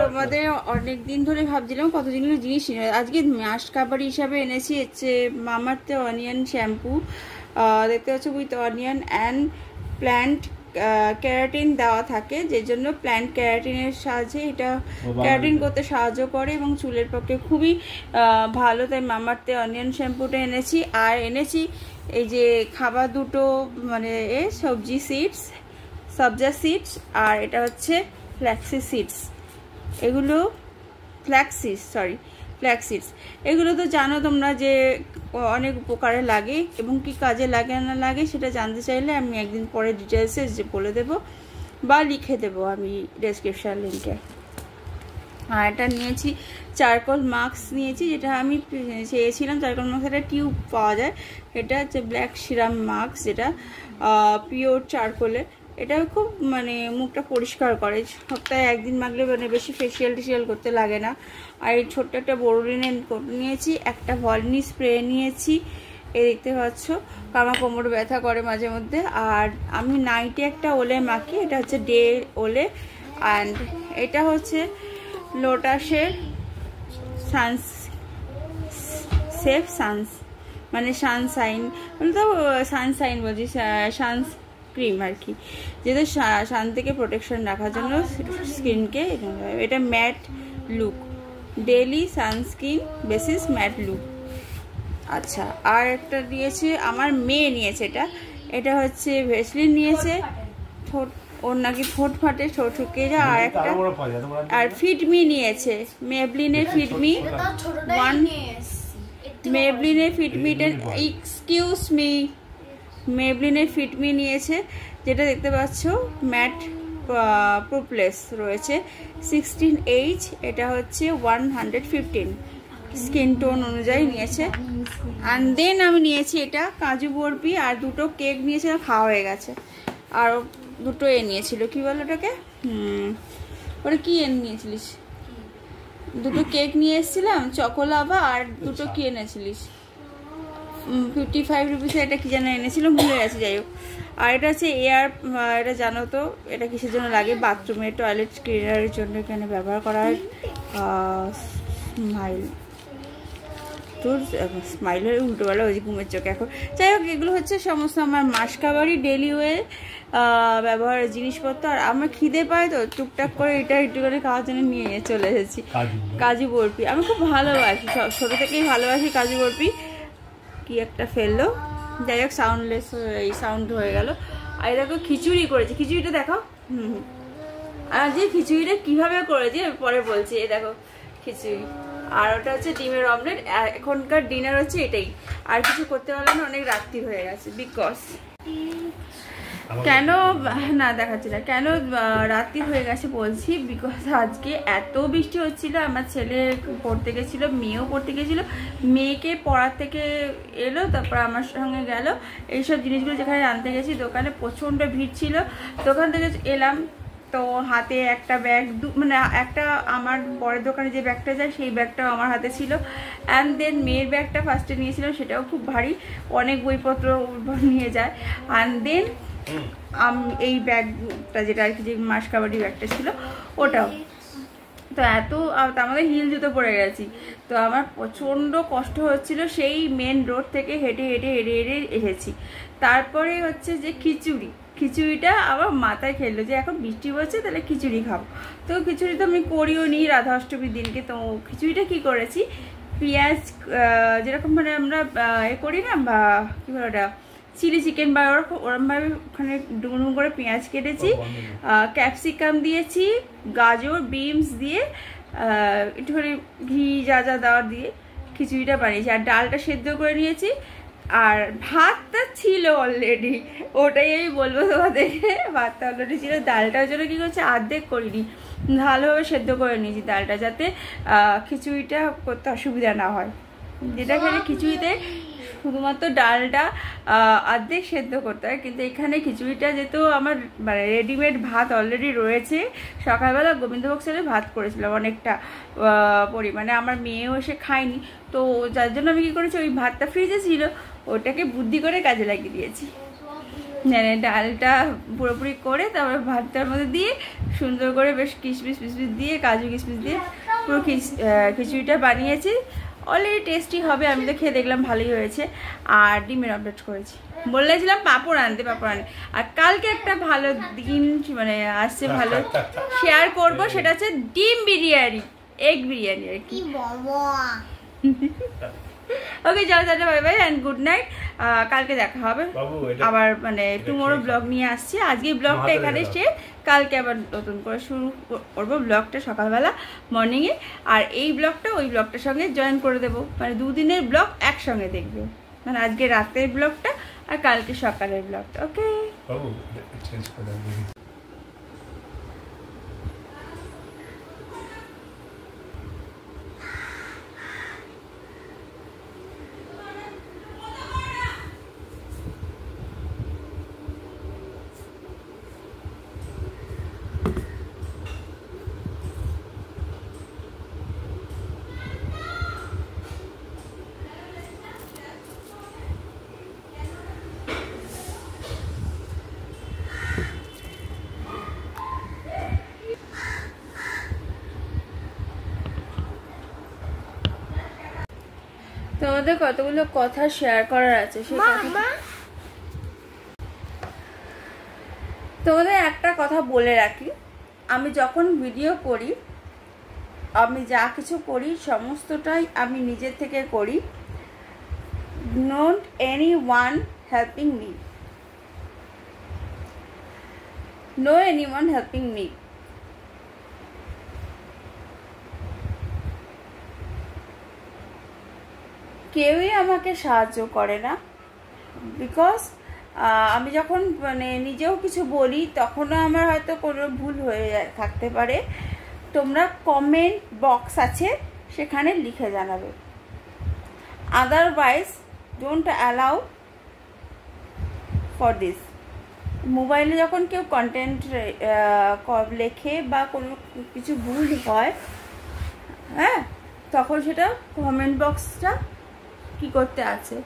তোমাদের অনেক দিন ধরে ভাবছিলাম কত জিনিস আজকে মাসকাবারি হিসাবে এনেছি হচ্ছে মামাআর্থ অনিয়ন শ্যাম্পু। দেখতে পাচ্ছ with onion and plant keratin দেওয়া থাকে, যে জন্য প্ল্যান্ট ক্যারাটিনের সাহায্যে এটা ক্যারাটিন করতে সাহায্য করে এবং চুলের পক্ষে খুবই ভালো। তাই মামাআর্থ অনিয়ন শ্যাম্পুটা এনেছি। আর এনেছি এই যে খাবার দুটো, মানে সবজি সিডস, সবজা সিডস, আর এটা হচ্ছে ফ্ল্যাক্সি সিডস। এগুলো ফ্ল্যাক্সিডস এগুলো তো জানো তোমরা যে অনেক উপকারে লাগে এবং কি কাজে লাগে না লাগে সেটা জানতে চাইলে আমি একদিন পরে ডিটেলসে যে বলে দেবো বা লিখে দেবো আমি ডেসক্রিপশান লিঙ্কে। আর এটা নিয়েছি চারকোল মাস্ক নিয়েছি, যেটা আমি চেয়েছিলাম। চারকোল মাস্ক একটা টিউব পাওয়া যায়, এটা হচ্ছে ব্ল্যাক সিরাম মাস্ক, যেটা পিওর চারকোলের। এটা খুব মানে মুখটা পরিষ্কার করে, সপ্তাহে একদিন মাখলে মানে বেশি ফেসিয়াল করতে লাগে না। আর এই ছোট্ট একটা বোরোলিন নিয়েছি, একটা ভলিনি স্প্রে নিয়েছি, এই দেখতে পাচ্ছ। আমার কোমর ব্যথা করে মাঝে মধ্যে। আর আমি নাইটে একটা ওলে মাখি, এটা হচ্ছে ডে ওলে। অ্যান্ড এটা হচ্ছে লোটাসের সেফ সানস, মানে সানশাইন, তো সানশাইন বলছি, ক্রিম আর কি, যেটা সান থেকে প্রোটেকশন রাখার জন্য স্কিনকে। এটা matte look, daily sunscreen basis matte look. আচ্ছা, আর একটা দিয়েছে আমার মেয়ে নিয়েছে, এটা হচ্ছে ভেসলিন নিয়েছে, ঠোঁট ওর নাকি ঠোঁট ফাটে, ঠোঁট শুকিয়ে যায়। আর একটা আর ফিটমি নিয়েছে, মেবলিনের ফিটমি মেবলিনের ফিটমি নিয়েছে, যেটা দেখতে পাচ্ছ ম্যাট প্রোপ্লেস রয়েছে 16H, এটা হচ্ছে 115 স্কিন টোন অনুযায়ী নিয়েছে। অ্যান্ড দেন আমি নিয়েছি এটা কাজু বরফি, আর দুটো কেক নিয়েছে, খাওয়া হয়ে গেছে। আর দুটো নিয়েছিল, কি বলো ওটাকে, ওটা কি নিয়েছিলিস? দুটো কেক নিয়ে এসেছিলাম, চকোলাভা, আর দুটো কি এনেছিলিস 55 রুপিসে, এটা কি যেন এনেছিল, ভুলে গেছে। যাই হোক, আর এটা হচ্ছে এয়ার, এটা জানো তো এটা কিসের জন্য লাগে, বাথরুমে টয়লেট ক্লিনারের জন্য এখানে ব্যবহার করা হয়। স্মাইলের উল্টোবেলা ওই ঘুমের চোখে এখন। যাই হোক, এগুলো হচ্ছে সমস্ত আমার মাসকাবারি ডেলি ওয়ে ব্যবহারের জিনিসপত্র। আর আমার খিদে পায় তো টুকটাক করে এটা একটু করে খাওয়ার জন্য নিয়ে চলে এসেছি কাজু বরফি। আমি খুব ভালোবাসি, ছোটো থেকেই ভালোবাসি কাজু বরফি। কি একটা ফেললো, যাই হোক সাউন্ডলেস, এই সাউন্ড হয়ে গেল। আর দেখো খিচুড়ি করেছি, খিচুড়িটা দেখো। আর যে খিচুড়িটা কিভাবে করেছি পরে বলছি। এই দেখো খিচুড়ি, আর ওটা হচ্ছে ডিমের অমলেট। এখনকার ডিনার হচ্ছে এটাই, আর কিছু করতে পারলাম না, অনেক রাত্রি হয়ে গেছে। বিকজ কেন না দেখাচ্ছি না, কেন রাত্রি হয়ে গেছে বলছি, বিকজ আজকে এত বৃষ্টি হচ্ছিল। আমার ছেলে পড়তে গেছিলো, মেয়েও পড়তে গেছিলো, মেয়েকে পড়ার থেকে এলো, তারপর আমার সঙ্গে গেল এইসব জিনিসগুলো যেখানে আনতে গেছি। দোকানে প্রচণ্ড ভিড় ছিল, দোকান থেকে এলাম তো হাতে একটা ব্যাগ, মানে একটা আমার বরের দোকানে যে ব্যাগটা যায় সেই ব্যাগটাও আমার হাতে ছিল। অ্যান্ড দেন মেয়ের ব্যাগটা ফার্স্টে নিয়েছিলাম, সেটাও খুব ভারী, অনেক বইপত্র নিয়ে যায়। অ্যান্ড দেন এই ব্যাগটা যেটা আর কি, যে মাসকাবারি ব্যাগটা ছিল ওটাও। তো আমাদের হিল জুতো পরে গেছি, তো আমার প্রচণ্ড কষ্ট হচ্ছিল। সেই মেন রোড থেকে হেঁটে এসেছি। তারপরে হচ্ছে যে খিচুড়িটা আবার মাথায় খেললো যে এখন বৃষ্টি পড়ছে, তাহলে খিচুড়ি খাবো। তো খিচুড়ি তো আমি করিও নি রাধা অষ্টমীর দিনকে। তো খিচুড়িটা কি করেছি, পেঁয়াজ যেরকম মানে আমরা করি না, বা কী বলে ওটা, চিলি চিকেন বা ওরকমভাবে ওখানে ডুমো করে পেঁয়াজ কেটেছি, ক্যাপসিকাম দিয়েছি, গাজর বিনস দিয়ে একটুখানি ঘি যা দেওয়ার দিয়ে খিচুড়িটা বানিয়েছি। আর ডালটা সেদ্ধ করে নিয়েছি, আর ভাতটা ছিল অলরেডি, ওটাই আমি বলবো তোমাদেরকে। ভাতটা অলরেডি ছিল, ডালটার জন্য কী করছে, অর্ধেক করিনি, ভালোভাবে সেদ্ধ করে নিয়েছি ডালটা, যাতে খিচুড়িটা করতে অসুবিধা না হয়। যেটা খেলে খিচুড়িতে শুধুমাত্র ডালটা অর্ধেক সেদ্ধ করতে হয়, কিন্তু এখানে খিচুড়িটা যেহেতু আমার মানে রেডিমেড ভাত অলরেডি রয়েছে, সকালবেলা গোবিন্দভোগ সেলে ভাত করেছিলাম অনেকটা পরিমাণে, আমার মেয়েও এসে খায়নি, তো যার জন্য আমি কী করেছি, ওই ভাতটা ফ্রিজে ছিল, ওটাকে বুদ্ধি করে কাজে লাগিয়ে দিয়েছি। মানে ডালটা পুরোপুরি করে তারপর ভাতটার মধ্যে দিয়ে সুন্দর করে বেশ কিশমিশ ফিশমিশ দিয়ে কাজু কিশমিশ দিয়ে পুরো খিচুড়িটা বানিয়েছি। অলরেডি টেস্টি হবে, আমি তো খেয়ে দেখলাম ভালোই হয়েছে। আর ডিমের অমলেট করেছি, বলেছিলাম পাঁপড় আনতে। আর কালকে একটা ভালো দিন মানে আসছে, ভালো শেয়ার করব, সেটা হচ্ছে ডিম বিরিয়ানি, এগ বিরিয়ানি আর কি। ওকে চলো tata, bye bye and good night. কালকে দেখা হবে আবার, মানে টুমোরো ব্লগ নিয়ে আসছি। আজকে ব্লগটা এখানে শেষ, কালকে আবার নতুন করে শুরু করবো ব্লগটা সকালবেলা মর্নিংয়ে। আর এই ব্লগটা ওই ব্লগটার সঙ্গে জয়েন করে দেবো, মানে দুদিনের ব্লগ একসঙ্গে দেখবে, মানে আজকে রাতের ব্লগটা আর কালকে সকালের ব্লগটা। ওকে তোমাদের কতগুলো কথা শেয়ার করার আছে, তোমাদের একটা কথা বলে রাখি, আমি যখন ভিডিও করি, আমি যা কিছু করি সমস্তটাই আমি নিজের থেকে করি। Not anyone helping me, no anyone helping me. কেউই আমাকে সাহায্য করে না, বিকজ আমি যখন মানে নিজেও কিছু বলি তখনও আমার হয়তো কোনো ভুল হয়ে থাকতে পারে। তোমরা কমেন্ট বক্স আছে, সেখানে লিখে জানাবে। Otherwise don't allow for this. মোবাইলে যখন কেউ কন্টেন্ট লেখে বা কোনো কিছু ভুল হয়, হ্যাঁ, তখন সেটা কমেন্ট বক্সটা কি করতে আছে,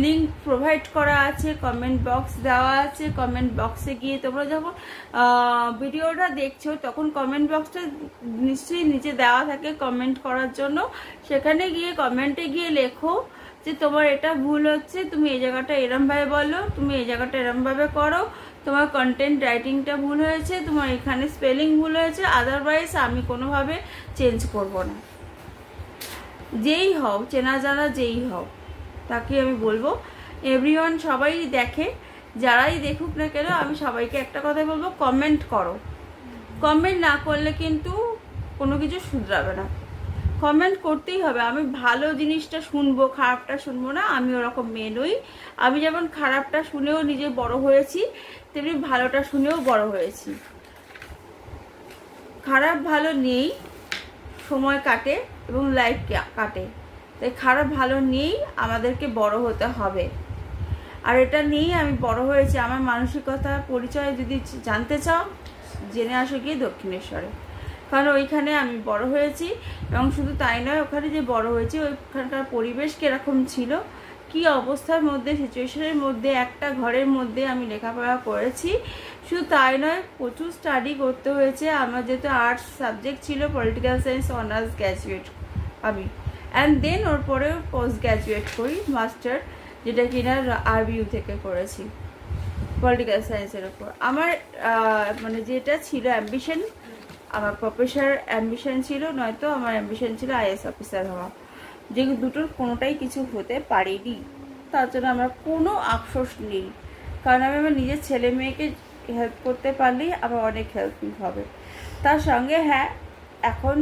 লিঙ্ক প্রোভাইড করা আছে, কমেন্ট বক্স দেওয়া আছে। কমেন্ট বক্সে গিয়ে তোমরা যখন ভিডিওটা দেখছো তখন কমেন্ট বক্সটা নিশ্চয়ই নিচে দেওয়া থাকে কমেন্ট করার জন্য। সেখানে গিয়ে কমেন্টে গিয়ে লেখো যে তোমার এটা ভুল হচ্ছে, তুমি এই জায়গাটা এরমভাবে বলো, তুমি এই জায়গাটা এরমভাবে করো, তোমার কন্টেন্ট রাইটিংটা ভুল হয়েছে, তোমার এখানে স্পেলিং ভুল হয়েছে। আদারওয়াইজ আমি কোনোভাবে চেঞ্জ করব না। যেই হও, চেনা জানা যেই হও, তাকে আমি বলবো এভরিওয়ান, সবাই দেখে, যারাই দেখুক না কেন, আমি সবাইকে একটা কথা বলবো, কমেন্ট করো। কমেন্ট না করলে কিন্তু কোনো কিছু শুধরাবে না। কমেন্ট করতেই হবে। আমি ভালো জিনিসটা শুনবো, খারাপটা শুনবো না, আমি ওরকম মেয়ে নই। আমি যেমন খারাপটা শুনেও নিজে বড় হয়েছি, তেমনি ভালোটা শুনেও বড় হয়েছি। খারাপ ভালো নেই, সময় কাটে এবং লাইফ কাটে, তাই খারাপ ভালো নিয়েই আমাদেরকে বড় হতে হবে। আর এটা নিয়েই আমি বড় হয়েছি। আমার মানসিকতা পরিচয় যদি জানতে চাও, জেনে আসো গিয়ে দক্ষিণেশ্বরে, কারণ ওইখানে আমি বড় হয়েছি। এবং শুধু তাই নয়, ওখানে যে বড় হয়েছি ওইখানকার পরিবেশ কীরকম ছিল, কি অবস্থার মধ্যে, সিচুয়েশনের মধ্যে, একটা ঘরের মধ্যে আমি লেখাপড়া করেছি। শুধু তাই নয়, প্রচুর স্টাডি করতে হয়েছে। আমার যেহেতু আর্টস সাবজেক্ট ছিল, পলিটিক্যাল সায়েন্স অনার্স গ্র্যাজুয়েট আমি, অ্যান্ড দেন ওর পরেও পোস্ট গ্র্যাজুয়েট করি মাস্টার, যেটা কিনা RBU থেকে করেছি পলিটিক্যাল সায়েন্সের ওপর। আমার মানে যেটা ছিল অ্যাম্বিশন, আমার প্রফেসর অ্যাম্বিশন ছিল, নয়তো আমার অ্যাম্বিশন ছিল IAS অফিসার হওয়া। যে দুটোর কোনোটাই কিছু হতে পারিনি, তার জন্য আমার কোনো আফসোস নেই, কারণ আমি আমার নিজের ছেলে মেয়েকে হেল্প করতে পারলেই আমার অনেক হেল্পিং হবে। তার সঙ্গে হ্যাঁ, এখন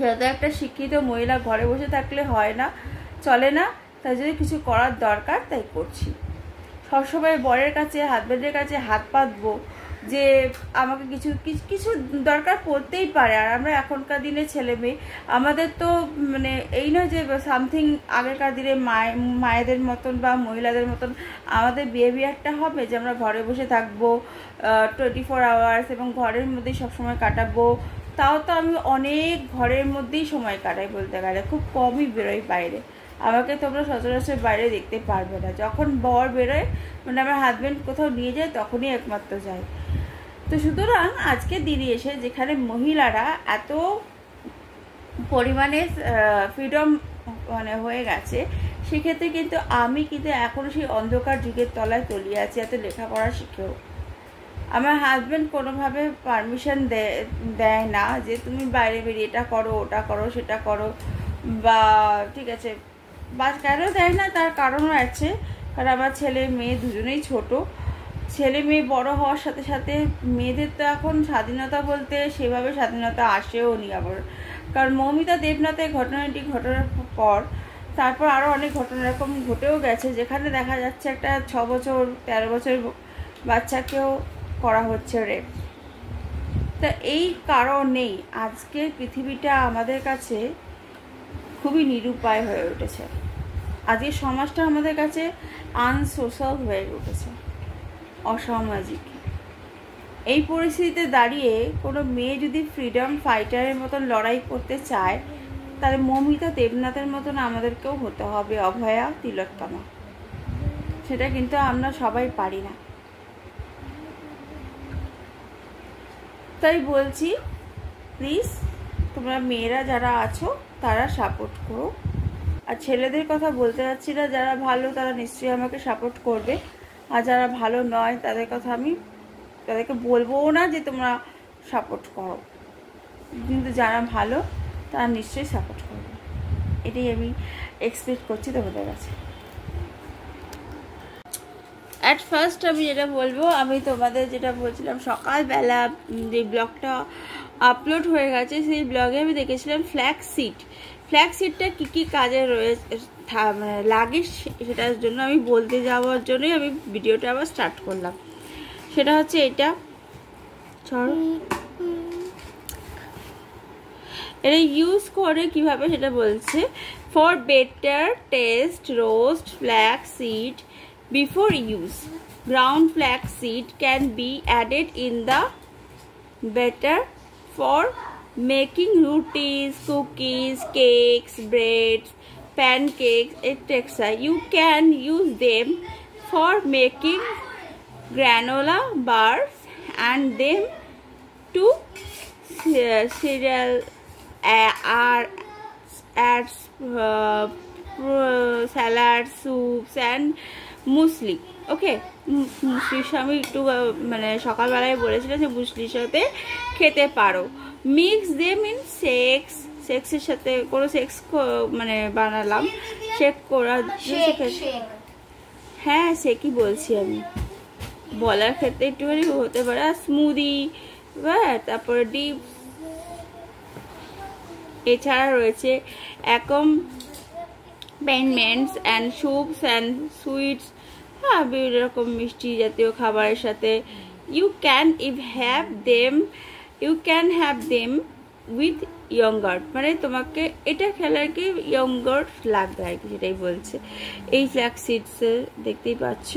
যত একটা শিক্ষিত মহিলা ঘরে বসে থাকলে হয় না, চলে না, তাই যদি কিছু করার দরকার তাই করছি। সবসময় বরের কাছে, হাজব্যান্ডের কাছে হাত পাতবো যে আমাকে কিছু কিছু দরকার পড়তেই পারে। আর আমরা এখনকার দিনে ছেলে মেয়ে, আমাদের তো মানে এই নয় যে সামথিং আগেকার দিনে মায়েদের মতন বা মহিলাদের মতন আমাদের বিহেভিয়ারটা হবে যে আমরা ঘরে বসে থাকবো 24 আওয়ার্স এবং ঘরের মধ্যেই সবসময় কাটাবো। তাও তো আমি অনেক ঘরের মধ্যেই সময় কাটাই, বলতে গেলে খুব কমই বেরোই বাইরে। আমাকে তোমরা সচরাচর বাইরে দেখতে পারবে না। যখন বর বেরোয়, মানে আমার হাজব্যান্ড কোথাও নিয়ে যায়, তখনই একমাত্র যায়। তো সুতরাং আজকের দিনে এসে যেখানে মহিলারা এত পরিমাণে ফ্রিডম মানে হয়ে গেছে, সেক্ষেত্রে কিন্তু আমি কিন্তু এখনও সেই অন্ধকার যুগের তলায় তলিয়ে আছি, এত লেখাপড়া শিখেও। আমার হাজব্যান্ড কোনোভাবে পারমিশন দেয় না যে তুমি বাইরে বেরিয়ে এটা করো, ওটা করো, সেটা করো, বা ঠিক আছে। বা কেন দেয় না তার কারণও আছে, কারণ আমার ছেলে মেয়ে দুজনেই ছোট। ছেলে মেয়ে বড় হওয়ার সাথে সাথে মেয়েদের তো এখন স্বাধীনতা বলতে সেভাবে স্বাধীনতা আসেও নি আবার। কারণ মৌমিতা দেবনাথের ঘটনাটি ঘটার পর তারপর আরও অনেক ঘটনা এরকম ঘটেও গেছে, যেখানে দেখা যাচ্ছে একটা 6 বছর 13 বছর বাচ্চাকেও করা হচ্ছে রেপ। তা এই কারণেই আজকের পৃথিবীটা আমাদের কাছে খুবই নিরুপায় হয়ে উঠেছে। আজকের সমাজটা আমাদের কাছে আনসোশ্যাল হয়ে উঠেছে, অসামাজিক। এই পরিস্থিতিতে দাঁড়িয়ে কোনো মেয়ে যদি ফ্রিডম ফাইটারের মতন লড়াই করতে চায়, তাহলে মৌমিতা দেবনাথের মতন আমাদেরকেও হতে হবে অভয়া তিলোত্তমা। সেটা কিন্তু আমরা সবাই পারি না। তাই বলছি, প্লিজ তোমরা মেয়েরা যারা আছো তারা সাপোর্ট করো। আর ছেলেদের কথা বলতে যাচ্ছি না, যারা ভালো তারা নিশ্চয়ই আমাকে সাপোর্ট করবে, আর যারা ভালো নয় তাদের কথা আমি তাদেরকে বলবোও না যে তোমরা সাপোর্ট করো, কিন্তু যারা ভালো তারা নিশ্চয়ই সাপোর্ট করবে। এটাই আমি এক্সপেক্ট করছি তোমাদের কাছে। অ্যাট ফার্স্ট আমি যেটা বলবো, আমি তোমাদের যেটা বলছিলাম সকালবেলা যে ব্লগটা আপলোড হয়ে গেছে, সেই ব্লগে আমি দেখেছিলাম ফ্ল্যাক্সিডটা কী কী কাজে রয়েছে লাগে, সেটার জন্য আমি বলতে যাওয়ার জন্যই আমি ভিডিওটা আবার স্টার্ট করলাম। সেটা হচ্ছে এটা এটা ইউজ করে কিভাবে সেটা বলছে। For better test roast flax seed before use. Ground flax seed can be added in the batter for making rotis, cookies, cakes, breads, pancakes, etc. You can use them for making granola bars and them to cereal salad, soups and মুসলি। ওকে, মুসলির আমি একটু মানে সকালবেলায় বলেছিলাম যে মুসলির সাথে খেতে পারো। Mix them in সেক্সের সাথে কোনো সেক্স মানে বানালাম, শেক করার হ্যাঁ সে কি বলছি আমি, বলার ক্ষেত্রে একটুখানি হতে পারে। স্মুদি, তারপরে ডিপ। এছাড়া রয়েছে accompaniments and soups and sweets, হ্যাঁ বিভিন্ন রকম মিষ্টি জাতীয় খাবারের সাথে। You can have them with yoghurt, মানে তোমাকে এটা খেলে আর কি ইয়ঙ্গার্ট লাগবে আর কি, সেটাই বলছে। এই ফ্ল্যাক্স সিডস দেখতেই পাচ্ছ।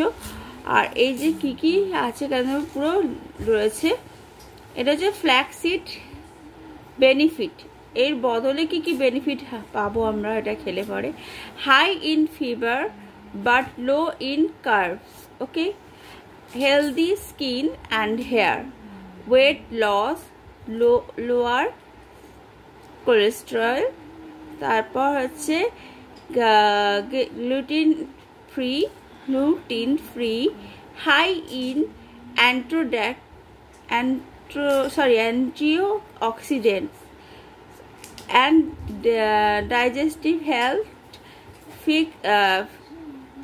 আর এই যে কি কি আছে কেন পুরো রয়েছে, এটা হচ্ছে ফ্ল্যাক্স সিড বেনিফিট। এর বদলে কি কি বেনিফিট পাবো আমরা এটা খেলে পরে? High in fever but low in carbs, okay, healthy skin and hair, weight loss, lower cholesterol, তারপর হচ্ছে gluten free, high in antioxidants and digestive health,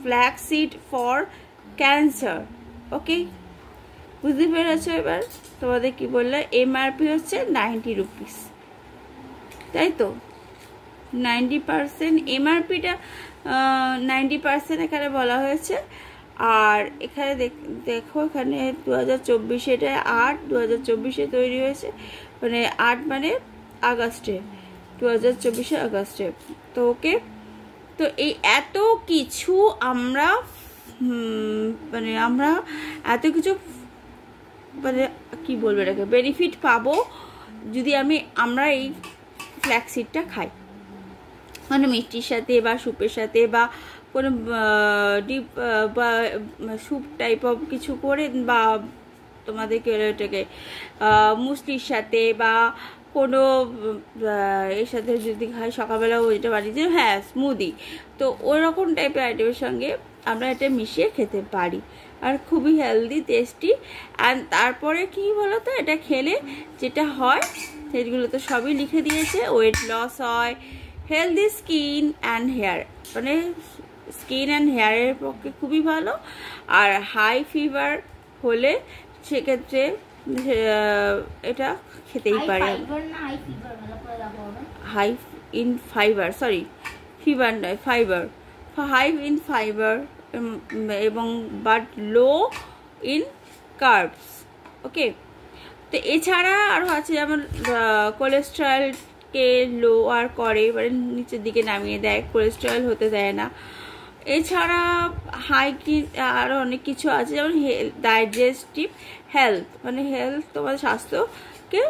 flaxseed for cancer, okay. বুঝতে পেরেছো? এবার তোমাদের কি বললে, এমআরপি হচ্ছে 90 রুপিস, তাই তো? 90% এমআরপিটা 90% এখানে বলা হয়েছে। আর এখানে দেখো, এখানে 2024 এটা 8 2024 তৈরি হয়েছে, মানে 8 মানে আগস্টে, 2024 আগস্টে। তো ওকে, তো এই এত কিছু আমরা আমরা এত কিছু মানে কি বলবো এটাকে, বেনিফিট পাবো যদি আমরা এই ফ্ল্যাক্সিডটা খাই। মানে মিষ্টির সাথে বা স্যুপের সাথে বা কোনো ডিপ বা স্যুপ টাইপ অফ কিছু করে, বা তোমাদেরকে এটাকে মুসলির সাথে বা কোনো এর সাথে যদি খাই, সকালবেলা ওইটা বানিয়েছি, হ্যাঁ স্মুদি, তো ওরকম টাইপের আইটেমের সঙ্গে আমরা এটা মিশিয়ে খেতে পারি, আর খুবই হেলদি টেস্টি। অ্যান্ড তারপরে কি বলো তো, এটা খেলে যেটা হয় সেগুলো তো সবই লিখে দিয়েছে। ওয়েট লস হয়, হেলদি স্কিন অ্যান্ড হেয়ার, মানে স্কিন অ্যান্ড হেয়ারের পক্ষে খুবই ভালো। আর হাই ফিভার হলে সেক্ষেত্রে এটা খেতেই পারে। High in fibre, sorry fever নয়, ফাইবার, হাই ইন ফাইবার এবং but low in carbs. Okay, তো এছাড়া আরও আছে যেমন কোলেস্টেরলকে লোয়ার করে, মানে নিচের দিকে নামিয়ে দেয়, কোলেস্টেরল হতে দেয় না। এছাড়া আরও অনেক কিছু আছে, যেমন ডাইজেস্টিভ হেলথ, মানে হেলথ তোমার স্বাস্থ্যকে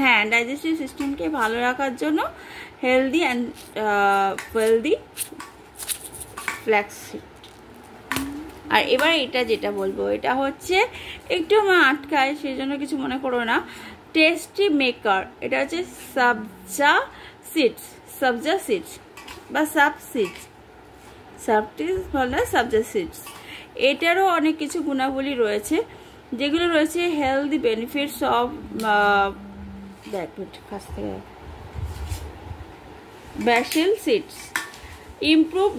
হ্যাঁ ডাইজেস্টিভ সিস্টেমকে ভালো রাখার জন্য হেলদি অ্যান্ড ওয়েলদি ফ্ল্যাক্সিড। আর এবার এটা যেটা বলবো, এটা হচ্ছে একটু আমার আটকায়, সেই জন্য কিছু মনে করো না। টেস্টি মেকার, এটা হচ্ছে সবজা সিডস বা সাব সিডস, সাবটি বলে সবজা সিডস। এটারও অনেক কিছু গুণাবলী রয়েছে, যেগুলো রয়েছে healthy benefits of basil seeds, improve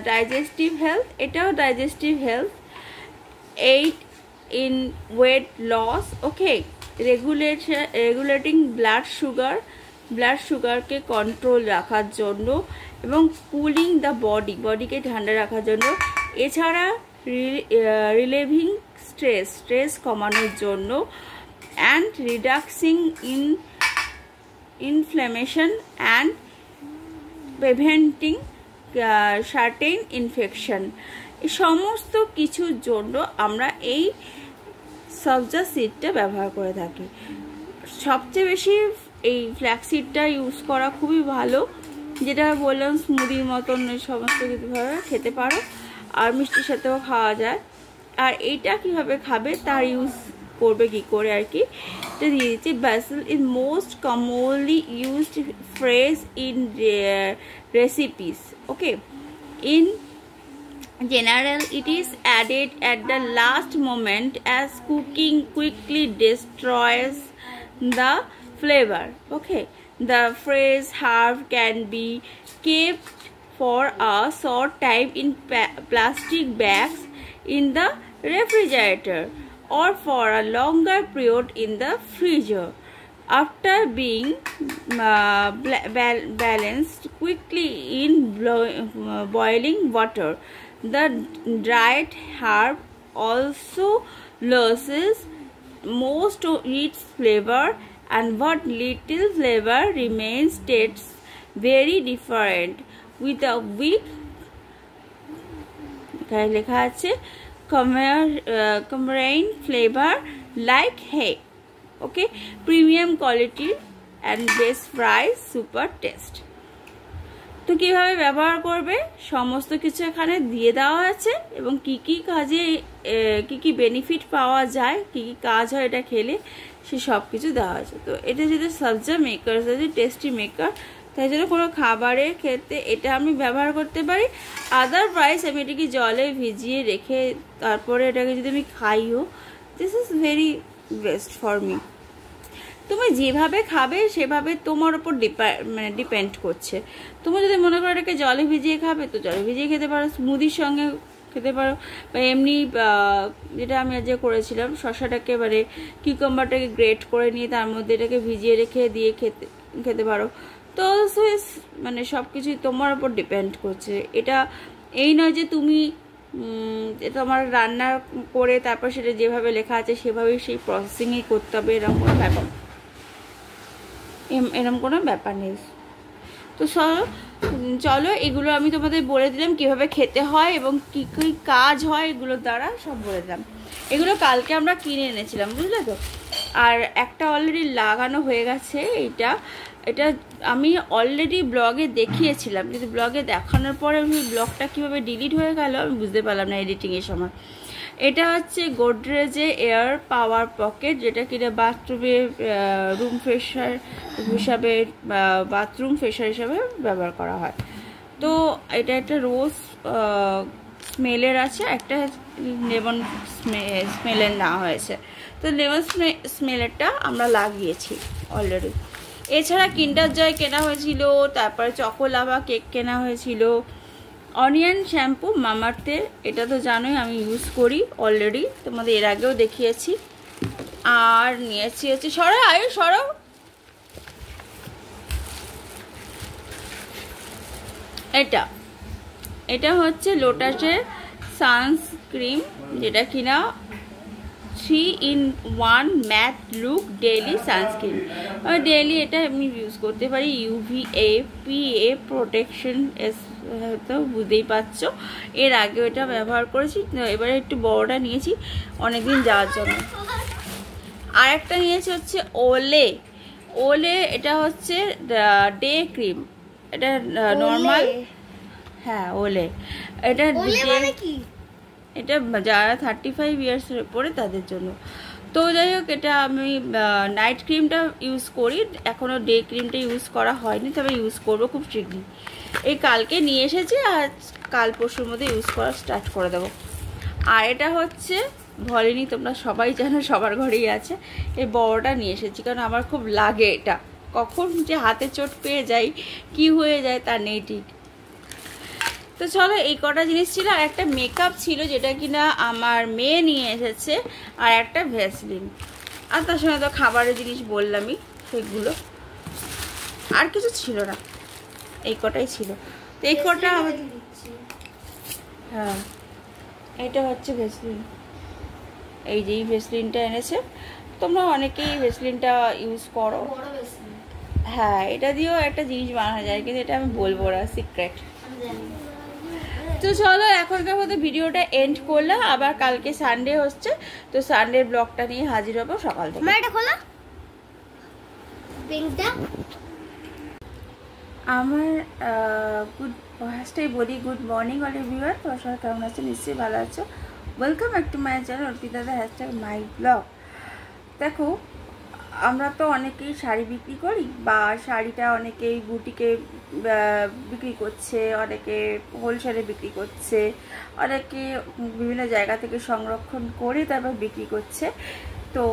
digestive health, এটাও digestive health, aid in weight loss, okay, regulating blood সুগারকে কন্ট্রোল রাখার জন্য এবং কুলিং দ্য বডিকে ঠান্ডা রাখার জন্য। এছাড়া রিলিভিং স্ট্রেস কমানোর জন্য and reducing inflammation and preventing certain infection, এই সমস্ত কিছুর জন্য আমরা এই সবজা সিডটা ব্যবহার করে থাকি। সবচেয়ে বেশি এই ফ্ল্যাক্সিডটা ইউজ করা খুবই ভালো, যেটা বললাম স্মুদির মতন সমস্ত কিছুভাবে খেতে পারো, আর মিষ্টির সাথেও খাওয়া যায়। আর এইটা কিভাবে খাবে তার ইউজ করবে কি করে আর কি, এটা দিয়ে দিচ্ছি। basil is most commonly used phrase in recipes, okay, in general it is added at the last moment as cooking quickly destroys the flavor, okay. The phrase herb can be kept for a short time in plastic bags in the refrigerator or for a longer period in the freezer. After being balanced quickly in boiling water, the dried herb also loses most of its flavor, and what little flavor remains tastes very different with a weak লেখা আছে comrain flavor like hay, okay, premium quality and best price, super taste। তো কিভাবে ব্যবহার করবে সমস্ত কিছু এখানে দিয়ে দেওয়া আছে, এবং কি কি কাজে কি বেনিফিট পাওয়া যায়, কি কাজ হয় এটা খেলে, সে সব কিছু দেওয়া আছে। তো এটা যেটা সবজা মেকার আছে, টেস্টি মেকার, তাই জন্য কোনো খাবারের ক্ষেত্রে এটা আমি ব্যবহার করতে পারি। আদারওয়াইজ আমি এটাকে জলে ভিজিয়ে রেখে তারপরে এটাকে যদি আমি খাইও, this is very best for me. তুমি যেভাবে খাবে সেভাবে তোমার উপর ডিপেন্ড করছে। তুমি যদি মনে করো এটাকে জলে ভিজিয়ে খাবে তো জলে ভিজিয়ে খেতে পারো, স্মুদির সঙ্গে খেতে পারো, বা এমনি যেটা আমি আজকে করেছিলাম শসাটাকে মানে কিউকাম্বারটাকে গ্রেট করে নিয়ে তার মধ্যে এটাকে ভিজিয়ে রেখে দিয়ে খেতে পারো। তো মানে সব কিছুই তোমার উপর ডিপেন্ড করছে। এটা এই নয় যে তুমি তোমার রান্না করে তারপর সেটা যেভাবে লেখা আছে সেভাবেই সেই প্রসেসিংই করতে হবে, এরকম কোনো ব্যাপার নেই। তো চলো এগুলো আমি তোমাদের বলে দিলাম কিভাবে খেতে হয় এবং কি কি কাজ হয় এগুলোর দ্বারা, সব বলে দিলাম। এগুলো কালকে আমরা কিনে এনেছিলাম, বুঝলে তো। আর একটা অলরেডি লাগানো হয়ে গেছে। এটা আমি অলরেডি ব্লগে দেখিয়েছিলাম, কিন্তু ব্লগে দেখানোর পরে আমি ব্লগটা কীভাবে ডিলিট হয়ে গেল আমি বুঝতে পারলাম না এডিটিংয়ের সময়। এটা হচ্ছে গোদরেজে এয়ার পাওয়ার পকেট, যেটা কিনা বাথরুমে রুম ফ্রেশার হিসাবে, বাথরুম ফ্রেশার হিসাবে ব্যবহার করা হয়। তো এটা একটা রোজ স্মেলের আছে, একটা লেমন স্মেলের না হয়েছে। তো লেমন স্মেলেরটা আমরা লাগিয়েছি অলরেডি। এছাড়া কিন্ডার জয় কেনা হয়েছিল, তারপরে চকোলাভা কেক কেনা হয়েছিল, অনিয়ন শ্যাম্পু মামাআর্থের, এটা তো জানোই আমি ইউজ করি অলরেডি, তোমাদের এর আগেও দেখিয়েছি। আর নিয়েছি হচ্ছে সরো এটা হচ্ছে লোটাসের সানস্ক্রিন, যেটা কিনা 3-in-1 matte look daily sunscreen. Daily এটা আমি ইউজ করতে পারি। UVA PA প্রোটেকশন তো বুঝতেই পারছো, এর আগেও এটা ব্যবহার করেছি। এবারে একটু বড়টা নিয়েছি অনেকদিন যাওয়ার জন্য। আর একটা নিয়েছি হচ্ছে ওলে, এটা হচ্ছে ডে ক্রিম, এটা নর্মাল, হ্যাঁ ওলে। এটা এটা যারা 35 ইয়ার্সের উপরে তাদের জন্য। তো যাই হোক, এটা আমি নাইট ক্রিমটা ইউজ করি, এখনও ডে ক্রিমটা ইউজ করা হয়নি, তবে ইউজ করবো খুব শীঘ্রই। এই কালকে নিয়ে এসেছি, আর কাল পরশুর মধ্যে ইউজ করা স্টার্ট করে দেবো। আর এটা হচ্ছে ভলিনি, তোমরা সবাই জানো, সবার ঘরেই আছে। এই বড়টা নিয়ে এসেছি কারণ আমার খুব লাগে এটা, কখন যে হাতে চোট পেয়ে যাই, কি হয়ে যায় তা নেই ঠিক। তো চলো, এই কটা জিনিস ছিল। আর একটা মেকআপ ছিল যেটা কিনা আমার মেয়ে নিয়ে এসেছে, আর একটা ভ্যাসলিন, আর তার সঙ্গে তো খাবারের জিনিস বললামই, সেগুলো আর কিছু ছিল না, এই কটাই ছিল। তো এই কটা হ্যাঁ, এটা হচ্ছে ভ্যাসলিন, এই যে এই ভ্যাসলিনটা এনেছে। তোমরা অনেকেই ভ্যাসলিনটা ইউজ করো, হ্যাঁ এটা দিয়েও একটা জিনিস বানানো যায়, কিন্তু এটা আমি বলবো না, সিক্রেট। তো চলো, এখনকার মতো ভিডিওটা এন্ড করলাম। আবার কালকে সানডে হচ্ছে, তো সানডের ব্লগটা নিয়ে হাজির হবো সকাল থেকে। আমার ফার্স্টেই বলি গুড মর্নিং অল এভরিওয়ান, তোমার সবাই কেমন আছো? নিশ্চয়ই ভালো আছো। Welcome back to my channel অর্পিতাদা #মাই ব্লগ। দেখো, আমরা তো অনেকেই শাড়ি বিক্রি করি, বা শাড়িটা অনেকেই বুটিকে বিক্রি করছে, অনেকে হোলসেলে বিক্রি করছে, অনেকে বিভিন্ন জায়গা থেকে সংরক্ষণ করে তারপর বিক্রি করছে। তো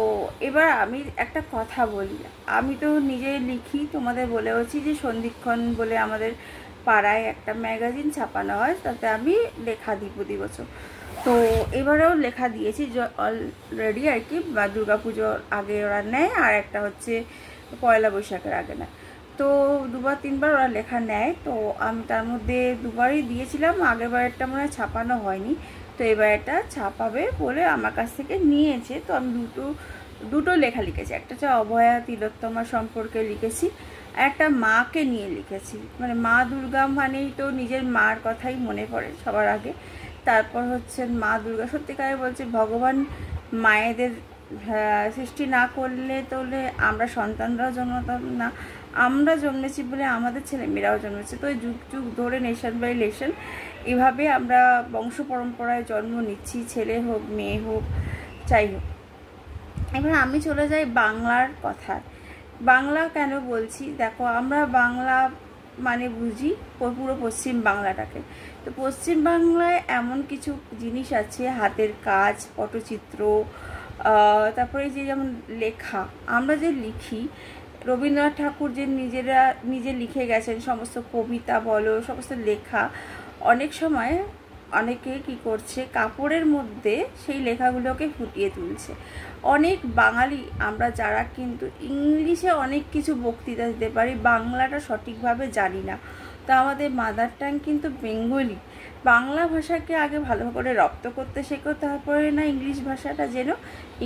এবার আমি একটা কথা বলি, আমি তো নিজে লিখি, তোমাদের বলেওছি যে সন্ধিক্ষণ বলে আমাদের পাড়ায় একটা ম্যাগাজিন ছাপানো হয়, তাতে আমি লেখা দিই প্রতি বছর। তো এবারেও লেখা দিয়েছি অলরেডি আর কি, বা দুর্গাপুজোর আগে ওরা নেয়, আর একটা হচ্ছে পয়লা বৈশাখের আগে নেয়। তো 2-3বার ওরা লেখা নেয়, তো আমি তার মধ্যে 2বারই দিয়েছিলাম। আগেরবারটা মনে হয় ছাপানো হয়নি, তো এবার এটা ছাপাবে বলে আমার কাছ থেকে নিয়েছে। তো আমি দুটো লেখা লিখেছি, একটা হচ্ছে অভয়া তিলোত্তমা সম্পর্কে লিখেছি, আর একটা মাকে নিয়ে লিখেছি। মানে মা দুর্গা মানেই তো নিজের মার কথাই মনে পড়ে সবার আগে। তারপর হচ্ছে মা দুর্গা, সত্যিকারে বলছে ভগবান মায়েদের সৃষ্টি না করলে তাহলে আমরা সন্তানরাও জন্মতাম না, আমরা জন্মেছি বলে আমাদের ছেলেমেয়েরাও জন্মেছে। তো যুগ যুগ ধরে নেশন বাই নেশন এভাবে আমরা বংশ পরম্পরায় জন্ম নিচ্ছি, ছেলে হোক মেয়ে হোক যাই হোক। এবার আমি চলে যাই বাংলার কথায়। বাংলা কেন বলছি, দেখো আমরা বাংলা মানে বুঝি পুরো পশ্চিম বাংলাটাকে। তো পশ্চিম বাংলায় এমন কিছু জিনিস আছে, হাতের কাজ, পটচিত্র, তারপরে যে যেমন লেখা, আমরা যে লিখি, রবীন্দ্রনাথ ঠাকুর যে নিজে লিখে গেছেন সমস্ত কবিতা বলো, সমস্ত লেখা, অনেক সময় অনেকে কি করছে, কাপড়ের মধ্যে সেই লেখাগুলোকে ফুটিয়ে তুলছে। অনেক বাঙালি আমরা যারা কিন্তু ইংলিশে অনেক কিছু বক্তৃতা দিতে পারি, বাংলাটা সঠিকভাবে জানি না। তো আমাদের মাদার টাং কিন্তু বেঙ্গলি, বাংলা ভাষাকে আগে ভালো করে রপ্ত করতে শেখো, তারপরে না ইংলিশ ভাষাটা যেন।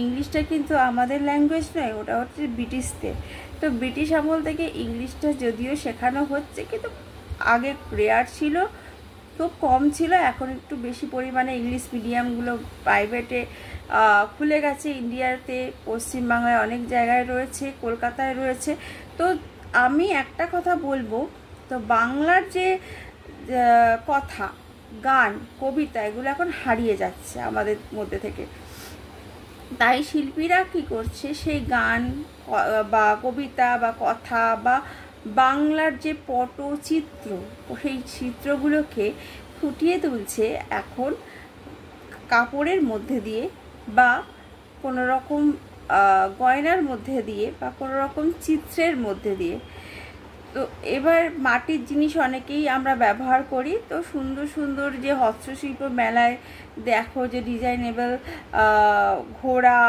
ইংলিশটা কিন্তু আমাদের ল্যাঙ্গুয়েজ নয়, ওটা হচ্ছে ব্রিটিশদের। তো ব্রিটিশ আমল থেকে ইংলিশটা যদিও শেখানো হচ্ছে, কিন্তু আগে রেয়ার ছিল, খুব কম ছিল, এখন একটু বেশি পরিমাণে ইংলিশ মিডিয়ামগুলো প্রাইভেটে খুলে গেছে ইন্ডিয়াতে, পশ্চিমবাংলায় অনেক জায়গায় রয়েছে, কলকাতায় রয়েছে। তো আমি একটা কথা বলবো, তো বাংলার যে কথা, গান, কবিতা এগুলো এখন হারিয়ে যাচ্ছে আমাদের মধ্যে থেকে। তাই শিল্পীরা কি করছে, সেই গান বা কবিতা বা কথা বা বাংলার যে পটচিত্র, সেই চিত্রগুলোকে ফুটিয়ে তুলছে এখন কাপড়ের মধ্যে দিয়ে বা কোনো রকম গয়নার মধ্যে দিয়ে বা কোনো রকম চিত্রের মধ্যে দিয়ে। তো এবার মাটির জিনিস অনেকেই আমরা ব্যবহার করি, তো সুন্দর সুন্দর যে হস্তশিল্প মেলায় দেখো যে ডিজাইনেবল ঘোড়া,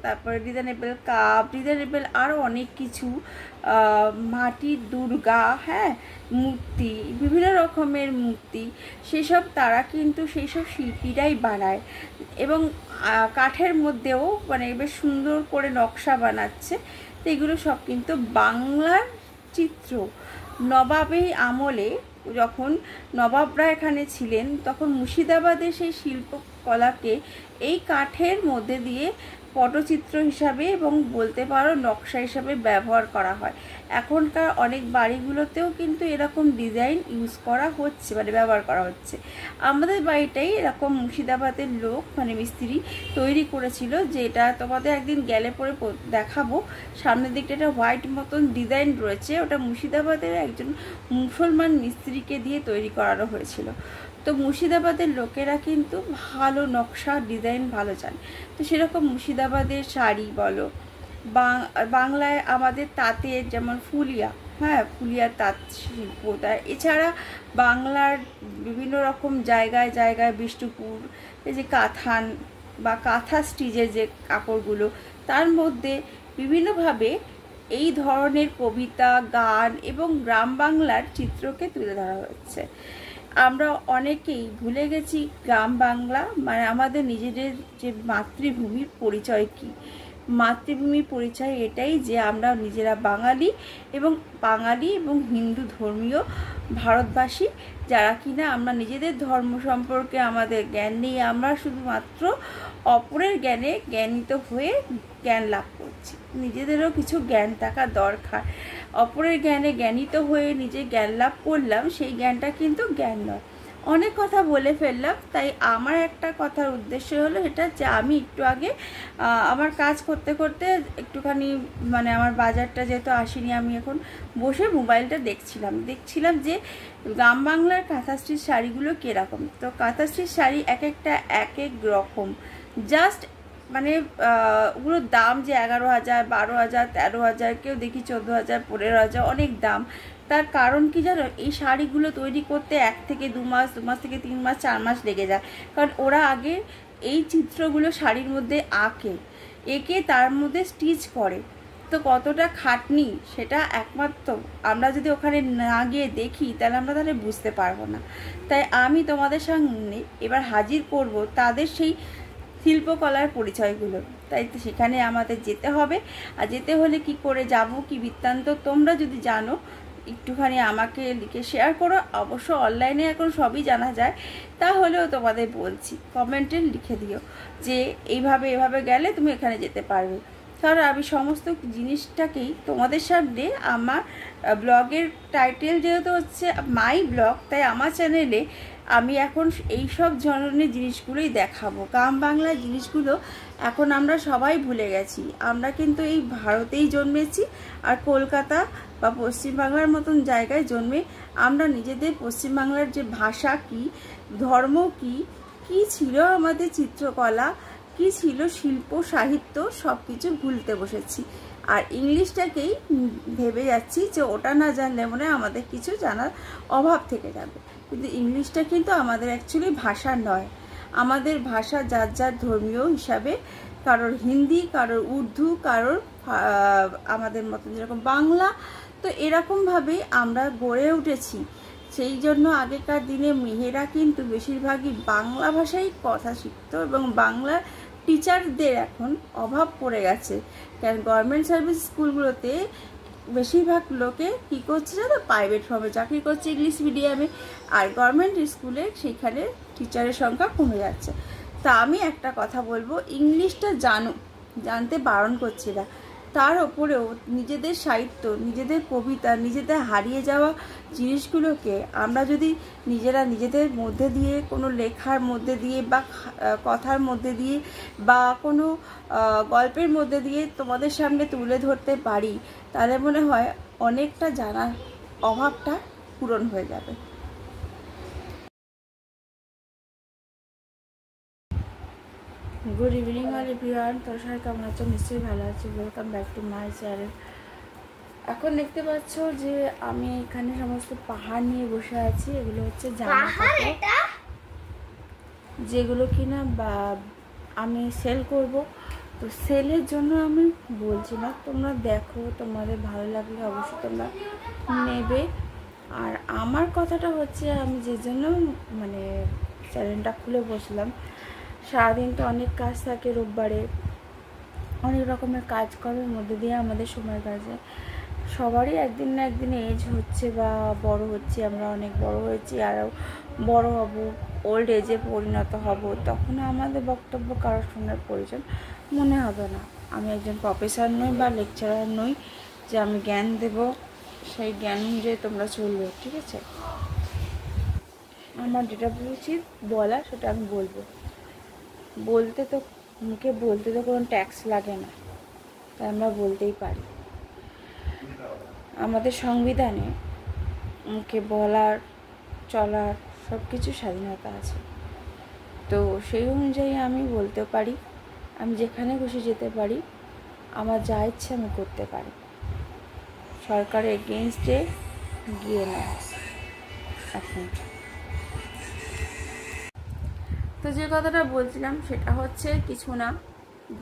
তারপরে ডিজাইনেবল কাপ, ডিজাইনেবল আরও অনেক কিছু, মাটির দুর্গা, হ্যাঁ, মূর্তি, বিভিন্ন রকমের মূর্তি, সেসব তারা কিন্তু সেই সব শিল্পীরাই বানায় এবং কাঠের মধ্যেও মানে বেশ সুন্দর করে নকশা বানাচ্ছে। তো এগুলো সব কিন্তু বাংলার চিত্র। নবাবী আমলে যখন নবাবরা এখানে ছিলেন, তখন মুর্শিদাবাদের সেই শিল্পকলাকে এই কাঠের মধ্যে দিয়ে পটচিত্র হিসাবে এবং বলতে পারো নকশা হিসাবে ব্যবহার করা হয়। এখনকার অনেক বাড়িগুলোতেও কিন্তু এরকম ডিজাইন ইউজ করা হচ্ছে, মানে ব্যবহার করা হচ্ছে। আমাদের বাড়িটাই এরকম মুর্শিদাবাদের লোক মানে মিস্ত্রি তৈরি করেছিল, যেটা তোমাদের একদিন গেলে পরে দেখাবো। সামনের দিকটা একটা হোয়াইট মতন ডিজাইন রয়েছে, ওটা মুর্শিদাবাদের একজন মুসলমান মিস্ত্রিকে দিয়ে তৈরি করানো হয়েছিল। তো মুর্শিদাবাদের লোকেরা কিন্তু ভালো নকশা ডিজাইন ভালো জানে। তো সেরকম মুর্শিদাবাদের শাড়ি বলো, বাংলায় আমাদের তাঁতের যেমন ফুলিয়া, হ্যাঁ, ফুলিয়ার তাঁত শিল্প, এছাড়া বাংলার বিভিন্ন রকম জায়গায় জায়গায় বিষ্ণুপুর, এই যে কাঁথান বা কাঁথা স্টিচের যে কাপড়গুলো, তার মধ্যে বিভিন্নভাবে এই ধরনের কবিতা, গান এবং গ্রাম বাংলার চিত্রকে তুলে ধরা হচ্ছে। আমরা অনেকেই ভুলে গেছি গ্রাম বাংলা মানে আমাদের নিজেদের যে মাতৃভূমির পরিচয় কি। মাতৃভূমির পরিচয় এটাই যে আমরা নিজেরা বাঙালি এবং হিন্দু ধর্মীয় ভারতবাসী, যারা কিনা আমরা নিজেদের ধর্ম সম্পর্কে আমাদের জ্ঞান নেই, আমরা শুধুমাত্র অপরের জ্ঞানে জ্ঞানিত হয়ে জ্ঞান লাভ করছি। নিজেদেরও কিছু জ্ঞান থাকা দরকার। অপরের জ্ঞানে জ্ঞানিত হয়ে নিজে জ্ঞান লাভ করলাম, সেই জ্ঞানটা কিন্তু জ্ঞান নয়। অনেক কথা বলে ফেললাম, তাই আমার একটা কথার উদ্দেশ্য হলো এটা যে আমি একটু আগে আমার কাজ করতে করতে একটুখানি মানে আমার বাজারটা যেহেতু আসেনি, আমি এখন বসে মোবাইলটা দেখছিলাম যে গ্রাম বাংলার কাঁথা স্টিচ শাড়িগুলো কীরকম। তো কাঁথা স্টিচ শাড়ি এক একটা এক এক রকম, জাস্ট মানে ওগুলোর দাম যে 11,000, 12,000, 13,000, কেউ দেখি 14,000, 15,000, অনেক দাম। তার কারণ কি জানো, এই শাড়িগুলো তৈরি করতে 1 থেকে 2 মাস, 2 মাস থেকে 3 মাস, 4 মাস লেগে যায়। কারণ ওরা আগে এই চিত্রগুলো শাড়ির মধ্যে এঁকে তার মধ্যে স্টিচ করে। তো কতটা খাটনি সেটা একমাত্র আমরা যদি ওখানে না গিয়ে দেখি তাহলে বুঝতে পারবো না। তাই আমি তোমাদের সামনে এবার হাজির করব তাদের সেই শিল্পকলার পরিচয়গুলো। তাই সেখানে আমাদের যেতে হবে। আর যেতে হলে কি করে যাব, কি বৃত্তান্ত, তোমরা যদি জানো একটুখানি আমাকে লিখে শেয়ার করো। অবশ্য অনলাইনে এখন সবই জানা যায়, তাহলেও তোমাদের বলছি, কমেন্টে লিখে দিও যে এভাবে গেলে তুমি এখানে যেতে পারবে। কারণ আমি সমস্ত জিনিসটাকেই তোমাদের সামনে, আমার ব্লগের টাইটেল যেহেতু হচ্ছে মাই ব্লগ, তাই আমার চ্যানেলে আমি এখন এই সব ধরনের জিনিসগুলোই দেখাবো। গ্রাম বাংলার জিনিসগুলো এখন আমরা সবাই ভুলে গেছি। আমরা কিন্তু এই ভারতেই জন্মেছি, আর কলকাতা বা পশ্চিমবাংলার মতন জায়গায় জন্মে আমরা নিজেদের পশ্চিমবাংলার যে ভাষা কি, ধর্ম কি, কি ছিল আমাদের চিত্রকলা, কি ছিল শিল্প সাহিত্য, সব কিছু ভুলতে বসেছি। আর ইংলিশটাকেই ভেবে যাচ্ছি যে ওটা না জানলে মনে হয় আমাদের কিছু জানার অভাব থেকে যাবে। কিন্তু ইংলিশটা কিন্তু আমাদের অ্যাকচুয়ালি ভাষা নয়। আমাদের ভাষা যার যার ধর্মীয় হিসাবে, কারোর হিন্দি, কারোর উর্দু, কারোর আমাদের মতন যেরকম বাংলা। তো এরকমভাবেই আমরা গড়ে উঠেছি। সেই জন্য আগেকার দিনে মেয়েরা কিন্তু বেশিরভাগই বাংলা ভাষায় কথা শিখত এবং বাংলা টিচারদের এখন অভাব পড়ে গেছে। কারণ গভর্নমেন্ট সার্ভিস স্কুলগুলোতে বেশিরভাগ লোকে কী করছে জানো, প্রাইভেট ফার্মে চাকরি করছে ইংলিশ মিডিয়ামে, আর গভর্নমেন্ট স্কুলে সেখানে টিচারের সংখ্যা কমে যাচ্ছে। তা আমি একটা কথা বলবো, ইংলিশটা জানতে বারণ করছি না, তার ওপরেও নিজেদের সাহিত্য, নিজেদের কবিতা, নিজেদের হারিয়ে যাওয়া জিনিসগুলোকে আমরা যদি নিজেদের মধ্যে দিয়ে, কোনো লেখার মধ্যে দিয়ে বা কথার মধ্যে দিয়ে বা কোনো গল্পের মধ্যে দিয়ে তোমাদের সামনে তুলে ধরতে পারি, তাহলে মনে হয় অনেকটা জানার অভাবটা পূরণ হয়ে যাবে। গুড ইভিনিং অল এভরিওয়ান, তোর সবাই কেমন আছো? নিশ্চয়ই ভালো আছি। Welcome back to my channel. এখন দেখতে পাচ্ছ যে আমি এখানে সমস্ত পাহাড় নিয়ে বসে আছি। এগুলো হচ্ছে জামা কাপড়, যেগুলো কিনা আমি সেল করব। তো সেলের জন্য আমি বলছি না, তোমরা দেখো, তোমাদের ভালো লাগলে অবশ্যই তোমরা নেবে। আর আমার কথাটা হচ্ছে, আমি যে জন্য মানে চ্যানেলটা খুলে বসলাম, সারাদিন তো অনেক কাজ থাকে, রোববারে অনেক রকমের কাজকর্মের মধ্যে দিয়ে আমাদের সময় কাজে সবারই একদিন না একদিন এজ হচ্ছে বা বড় হচ্ছে। আমরা অনেক বড় হয়েছি, আরও বড় হব, ওল্ড এজে পরিণত হব, তখন আমাদের বক্তব্য কারোর শোনার প্রয়োজন মনে হবে না। আমি একজন প্রফেসর নই বা লেকচারার নই যে আমি জ্ঞান দেব, সেই জ্ঞান অনুযায়ী তোমরা চলবে, ঠিক আছে? আমার যেটা উচিত বলা সেটা আমি বলবো। মুখে বলতে তো কোনো ট্যাক্স লাগে না, তাই আমরা বলতেই পারি। আমাদের সংবিধানে মুখে বলার, চলার সব কিছু স্বাধীনতা আছে। তো সেই অনুযায়ী আমি বলতে পারি, আমি যেখানে খুশি যেতে পারি, আমার যা ইচ্ছে আমি করতে পারি, সরকারের এগেনস্টে গিয়ে না। এখন তো যে কথাটা বলছিলাম সেটা হচ্ছে কিছু না,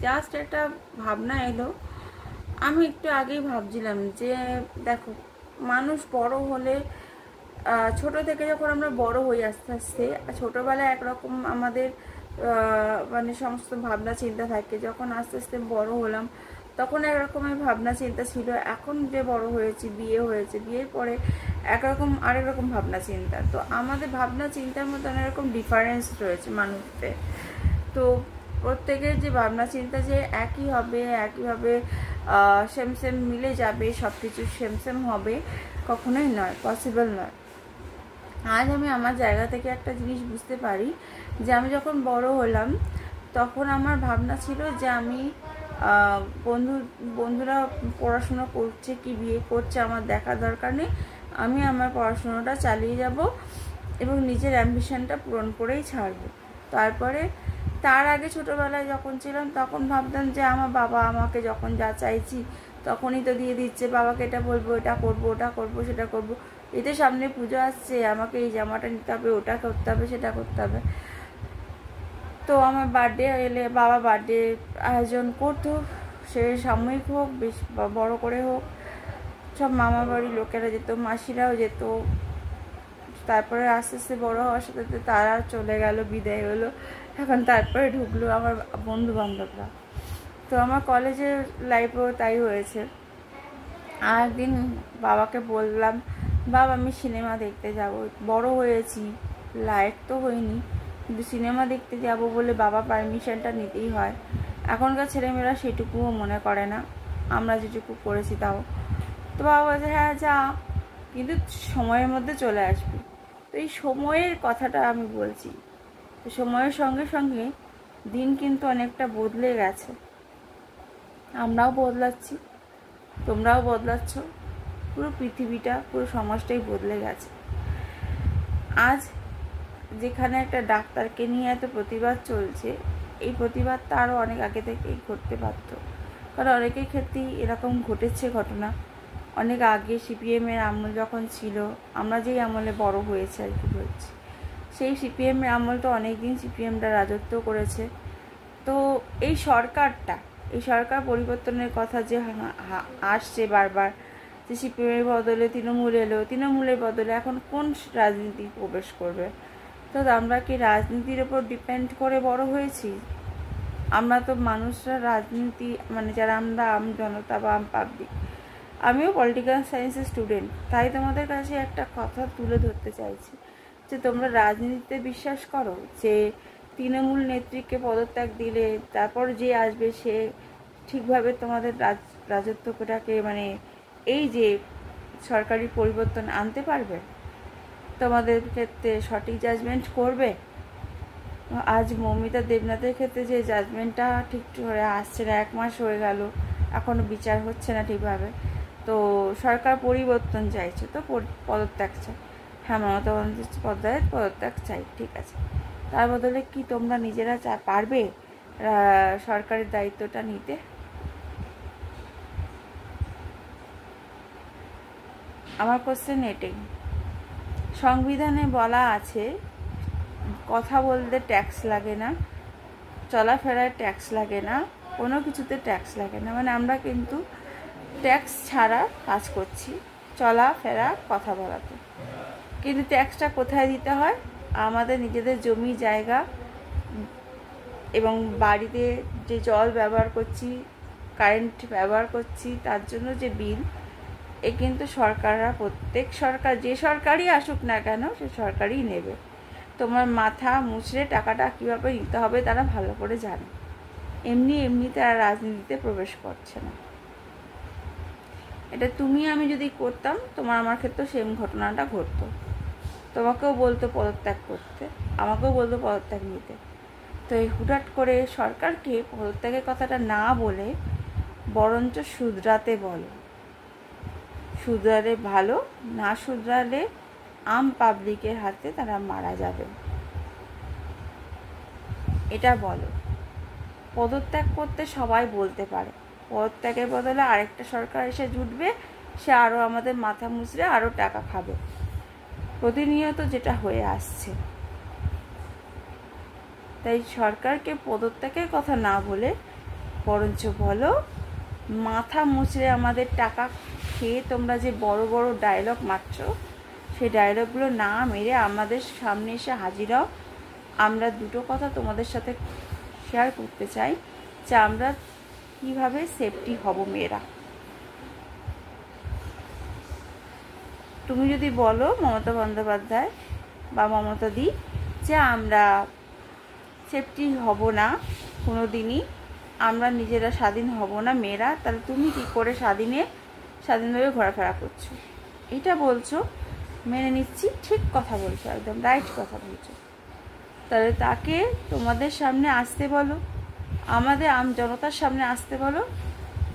জাস্ট একটা ভাবনা এলো। আমি একটু আগেই ভাবছিলাম যে দেখো, মানুষ বড় হলে, ছোট থেকে যখন আমরা বড় হই আস্তে আস্তে, ছোটোবেলায় একরকম আমাদের মানে সমস্ত ভাবনা চিন্তা থাকে, যখন আস্তে আস্তে বড় হলাম তখন একরকমের ভাবনা চিন্তা ছিল, এখন যে বড় হয়েছি, বিয়ে হয়েছে, বিয়ের পরে একরকম আরেক রকম ভাবনা চিন্তা। তো আমাদের ভাবনা চিন্তার মধ্যে অনেক রকম ডিফারেন্স রয়েছে মানুষদের। তো প্রত্যেকের যে ভাবনা চিন্তা যে একই হবে, একইভাবে সেম সেম মিলে যাবে, সব কিছু সেম সেম হবে, কখনোই নয়, পসিবল নয়। আজ আমি আমার জায়গা থেকে একটা জিনিস বুঝতে পারি যে আমি যখন বড় হলাম তখন আমার ভাবনা ছিল যে আমি বন্ধুরা পড়াশোনা করছে কি বিয়ে করছে আমার দেখা দরকার নেই, আমি আমার পড়াশোনাটা চালিয়ে যাব এবং নিজের অ্যাম্বিশনটা পূরণ করেই ছাড়বো। তারপরে তার আগে ছোটোবেলায় যখন ছিলাম তখন ভাবতাম যে আমার বাবা আমাকে যখন যা চাইছি তখনই তো দিয়ে দিচ্ছে, বাবাকে এটা বলবো, এটা করবো, ওটা করবো, সেটা করবো, এতে সামনে পুজো আসছে, আমাকে এই জামাটা নিতে হবে, ওটা করতে হবে, সেটা করতে হবে। তো আমার বার্থডে এলে বাবা বার্থডে আয়োজন করতো, সে সাময়িক হোক, বেশ বড় করে হোক, সব মামা বাড়ির লোকেরা যেত, মাসিরাও যেত। তারপরে আস্তে আস্তে বড়ো হওয়ার সাথে সাথে তারা চলে গেল, বিদায় হলো, এখন তারপরে ঢুকলো আমার বন্ধু বান্ধবরা। তো আমার কলেজের লাইফেও তাই হয়েছে। আর একদিন বাবাকে বললাম, বাবা আমি সিনেমা দেখতে যাব, বড় হয়েছি, লাইফ তো হয়নি, কিন্তু সিনেমা দেখতে যাব বলে বাবা পারমিশনটা নিতেই হয়। এখনকার ছেলেমেয়েরা সেটুকুও মনে করে না, আমরা যেটুকু করেছি তাও। তো বাবা বলছে হ্যাঁ যা, কিন্তু সময়ের মধ্যে চলে আসবি। তো এই সময়ের কথাটা আমি বলছি, তো সময়ের সঙ্গে সঙ্গে দিন কিন্তু অনেকটা বদলে গেছে, আমরাও বদলাচ্ছি, তোমরাও বদলাচ্ছ, পুরো পৃথিবীটা, পুরো সমাজটাই বদলে গেছে। আজ যেখানে একটা ডাক্তারকে নিয়ে এত প্রতিবাদ চলছে, এই প্রতিবাদটা আরও অনেক আগে থেকেই ঘটতে পারত, কারণ অনেকের ক্ষেত্রেই এরকম ঘটেছে ঘটনা। অনেক আগে সিপিএমের আমল যখন ছিল, আমরা যেই আমলে বড় হয়েছে আর কি বলছি, সেই সিপিএমের আমল তো অনেক দিন সিপিএমটা রাজত্ব করেছে। তো এই সরকার পরিবর্তনের কথা যে আসছে বারবার, যে সিপিএমের বদলে তৃণমূল এলো, তৃণমূলের বদলে এখন কোন রাজনীতি প্রবেশ করবে? তো আমরা কি রাজনীতির ওপর ডিপেন্ড করে বড় হয়েছি? আমরা তো মানুষরা রাজনীতি, মানে যারা আমরা আম জনতা বা আম পাবলিক, আমিও পলিটিক্যাল সায়েন্সের স্টুডেন্ট, তাই তোমাদের কাছে একটা কথা তুলে ধরতে চাইছি যে তোমরা রাজনীতিতে বিশ্বাস করো যে তৃণমূল নেত্রীকে পদত্যাগ দিলে তারপর যে আসবে সে ঠিকভাবে তোমাদের রাজত্বটাকে মানে এই যে সরকারি পরিবর্তন আনতে পারবে, তোমাদের ক্ষেত্রে সঠিক জাজমেন্ট করবে? আজ মৌমিতা দেবনাথের ক্ষেত্রে যে জাজমেন্টটা ঠিক করে আসছে না, 1 মাস হয়ে গেল এখনও বিচার হচ্ছে না ঠিকভাবে, তো সরকার পরিবর্তন চাইছে, তো পদত্যাগ চাই। হ্যাঁ, মমতা বন্দ্যোপাধ্যায়ের পদত্যাগ চাই, ঠিক আছে। তার বদলে কি তোমরা নিজেরা পারবে সরকারের দায়িত্বটা নিতে? আমার কোশ্চেন এটাই। সংবিধানে বলা আছে কথা বলতে ট্যাক্স লাগে না, চলাফেরায় ট্যাক্স লাগে না, কোনো কিছুতে ট্যাক্স লাগে না, মানে আমরা কিন্তু ট্যাক্স ছাড়া কাজ করছি চলাফেরা কথা বলাতে। কিন্তু ট্যাক্সটা কোথায় দিতে হয়? আমাদের নিজেদের জমি জায়গা এবং বাড়িতে যে জল ব্যবহার করছি, কারেন্ট ব্যবহার করছি, তার জন্য যে বিল, এ কিন্তু সরকাররা, প্রত্যেক সরকার যে সরকারই আসুক না কেন সে সরকারই নেবে। তোমার মাথা মুছড়ে টাকাটা কীভাবে নিতে হবে তারা ভালো করে জানে, এমনি তারা রাজনীতিতে প্রবেশ করছে না। এটা তুমি আমি যদি করতাম, তোমার আমার ক্ষেত্রেও সেম ঘটনাটা ঘটতো, তোমাকেও বলতো পদত্যাগ করতে, আমাকেও বলতো পদত্যাগ নিতে। তো এই হুটহাট করে সরকারকে পদত্যাগের কথাটা না বলে বরঞ্চ শুধরাতে বলো, শুধরালে ভালো, না শুধরালে আম পাবলিকের হাতে তারা মারা যাবে, এটা বলো। পদত্যাগ করতে সবাই বলতে পারে, পদত্যাগের বদলে আরেকটা সরকার এসে জুটবে, সে আরও আমাদের মাথা মুছড়ে আরও টাকা খাবে, প্রতিনিয়ত যেটা হয়ে আসছে। তাই সরকারকে পদত্যাগের কথা না বলে বরঞ্চ বলো মাথা মুছড়ে আমাদের টাকা খেয়ে তোমরা যে বড় বড় ডায়লগ মারছো, সেই ডায়লগগুলো না মেরে আমাদের সামনে এসে হাজির হও। আমরা দুটো কথা তোমাদের সাথে শেয়ার করতে চাই যে আমরা কীভাবে সেফটি হব মেয়েরা। তুমি যদি বলো মমতা বন্দ্যোপাধ্যায় বা মমতা দি যে আমরা সেফটি হব না কোনো দিনই, আমরা নিজেরা স্বাধীন হব না মেয়েরা, তাহলে তুমি কি করে স্বাধীনভাবে ঘোরাফেরা করছো? এটা বলছো, মেনে নিচ্ছি, ঠিক কথা বলছো, একদম রাইট কথা বলছো। তাহলে তাকে তোমাদের সামনে আসতে বলো, আমাদের জনতার সামনে আসতে বলো,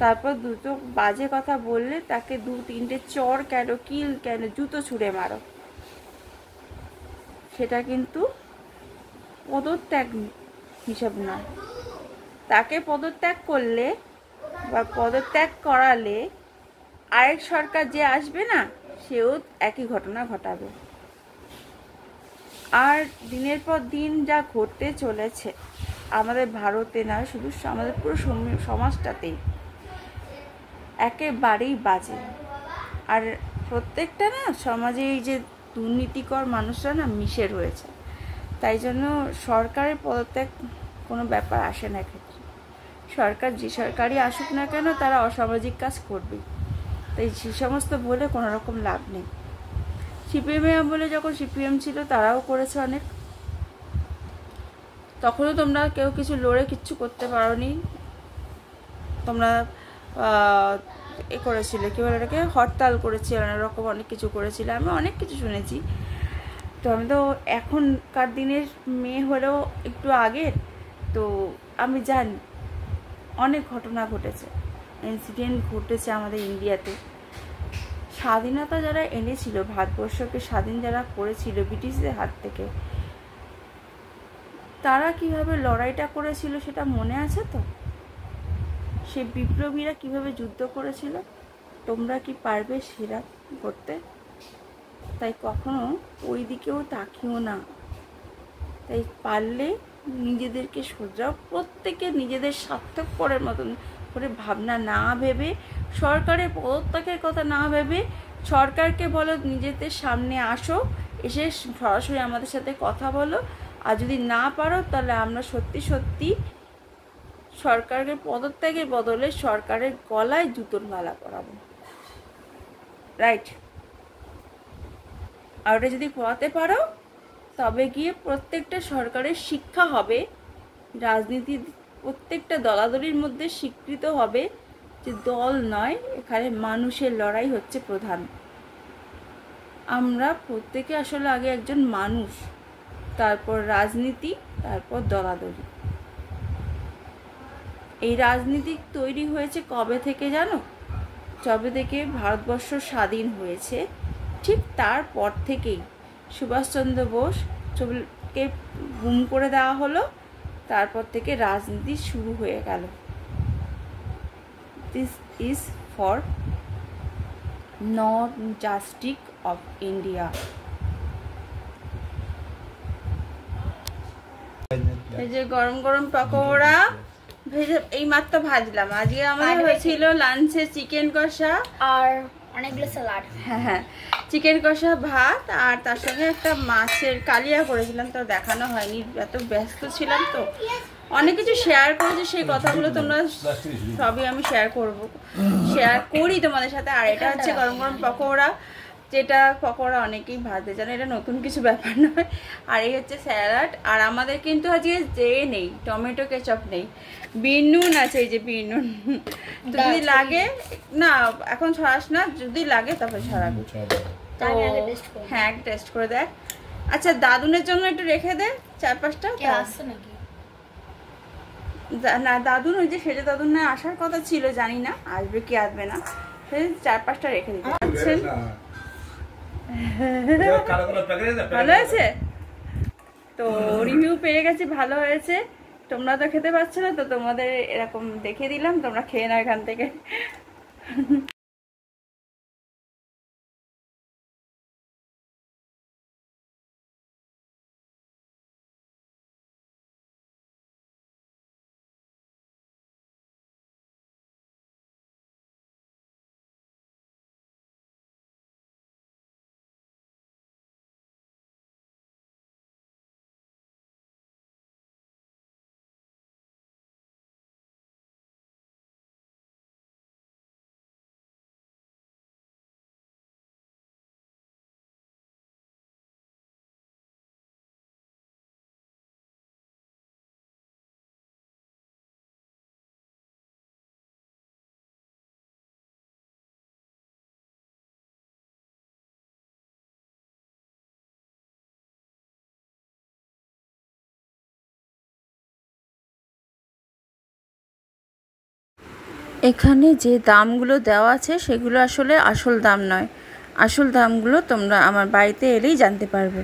তারপর দুটো বাজে কথা বললে তাকে 2-3টে চর কেন, কিল কেন, জুতো ছুঁড়ে মারো। সেটা কিন্তু পদত্যাগ হিসাব নয়। তাকে পদত্যাগ করলে বা পদত্যাগ করালে আরেক সরকার যে আসবে না, সেও একই ঘটনা ঘটাবে। আর দিনের পর দিন যা ঘটতে চলেছে আমাদের ভারতে নয়, শুধু আমাদের পুরো সমাজটাতেই একেবারেই বাজে। আর প্রত্যেকটা না সমাজে এই যে দুর্নীতিকর মানুষরা না মিশে রয়েছে, তাই জন্য সরকারের পদত্যাগ কোনো ব্যাপার আসে না ক্ষেত্রে। সরকার যে সরকারই আসুক না কেন তারা অসামাজিক কাজ করবে, তাই সে সমস্ত বলে কোনো রকম লাভ নেই। সিপিএম বলে যখন সিপিএম ছিল তারাও করেছে অনেক, তখনও তোমরা কেউ কিছু লড়ে কিচ্ছু করতে পারোনি, তোমরা করেছিলে কী বলে এটাকে, হরতাল করেছিলে, অনেক রকম অনেক কিছু করেছিলে, আমি অনেক কিছু শুনেছি। তো আমি তো এখনকার দিনের মেয়ে হলেও একটু আগের, তো আমি জানি অনেক ঘটনা ঘটেছে, ইনসিডেন্ট ঘটেছে আমাদের ইন্ডিয়াতে। স্বাধীনতা যারা এনেছিল, ভারতবর্ষকে স্বাধীন যারা করেছিল ব্রিটিশদের হাত থেকে, তারা কিভাবে লড়াইটা করেছিল সেটা মনে আছে তো? সে বিপ্লবীরা কিভাবে যুদ্ধ করেছিল, তোমরা কি পারবে সেরা করতে? তাই কখনো ওই দিকেও তাকিও না। তাই পারলে নিজেদেরকে সোজরাও, প্রত্যেকে নিজেদের স্বার্থপরের মতন করে ভাবনা না ভেবে, সরকারের পদত্যাগের কথা না ভেবে, সরকারকে বলো নিজেদের সামনে আসো, এসে সরাসরি আমাদের সাথে কথা বলো। আর যদি না পারো তাহলে আমরা সত্যি সত্যি সরকারের পদত্যাগের বদলে সরকারের গলায় জুতোর মালা পরাবো। রাইট। আর ওটা যদি পড়াতে পারো তবে গিয়ে প্রত্যেকটা সরকারের শিক্ষা হবে, রাজনীতির প্রত্যেকটা দলাদলির মধ্যে স্বীকৃত হবে যে দল নয়, এখানে মানুষের লড়াই হচ্ছে প্রধান। আমরা প্রত্যেকে আসলে আগে একজন মানুষ, তারপর রাজনীতি, তারপর দলাদলি। এই রাজনীতি তৈরি হয়েছে কবে থেকে জানো? যবে থেকে ভারতবর্ষ স্বাধীন হয়েছে ঠিক তারপর থেকেই সুভাষচন্দ্র বোসকে গুম করে দেওয়া হলো, তারপর থেকে রাজনীতি শুরু হয়ে গেল। This is for non justice of India. এই যে গরম গরম পকোড়া ভেজে এই মাত্র ভাজলাম। আজকে আমাদের হয়েছিল লাঞ্চে চিকেন কষা আর অনেকগুলো স্যালাড। হ্যাঁ, চিকেন কষা, ভাত, আর তার সঙ্গে একটা মাছের কালিয়া করেছিলাম, তো দেখানো হয়নি, এত ব্যস্ত ছিলাম। তো অনেক কিছু শেয়ার করেছি, সেই কথাগুলো তোমরা সবই আমি শেয়ার করি তোমাদের সাথে। আর এটা হচ্ছে গরম গরম পকোড়া, যেটা পকোড়া অনেকেই ভাজতে জানে, এটা নতুন কিছু ব্যাপার নয়। আর এই হচ্ছে স্যালাড। আর আমাদের কিন্তু আজকে নেই, টমেটো কেচাপ নেই, বিনুন আছে, এই যে বিনুন। তো যদি লাগে, না এখন ছড়াস না, যদি লাগে তারপরে ছড়াবি। তো হ্যাঁ, টেস্ট করে দেখ। আচ্ছা, দাদুনের জন্য একটু রেখে দে 4-5টা। না, দাদুন ওই যে সেটা দাদুন না আসার কথা ছিল, জানি না আসবে কি আসবে না, 4-5টা রেখে দিতে পারছেন। ভালো হয়েছে তো, রিভিউ পেয়ে গেছি, ভালো হয়েছে। তোমরা তো খেতে পারছো না, তো তোমাদের এরকম দেখে দিলাম, তোমরা খেয়ে নাও এখান থেকে। এখানে যে দামগুলো দেওয়া আছে সেগুলো আসলে আসল দাম নয়, আসল দামগুলো তোমরা আমার বাড়িতে এলেই জানতে পারবে।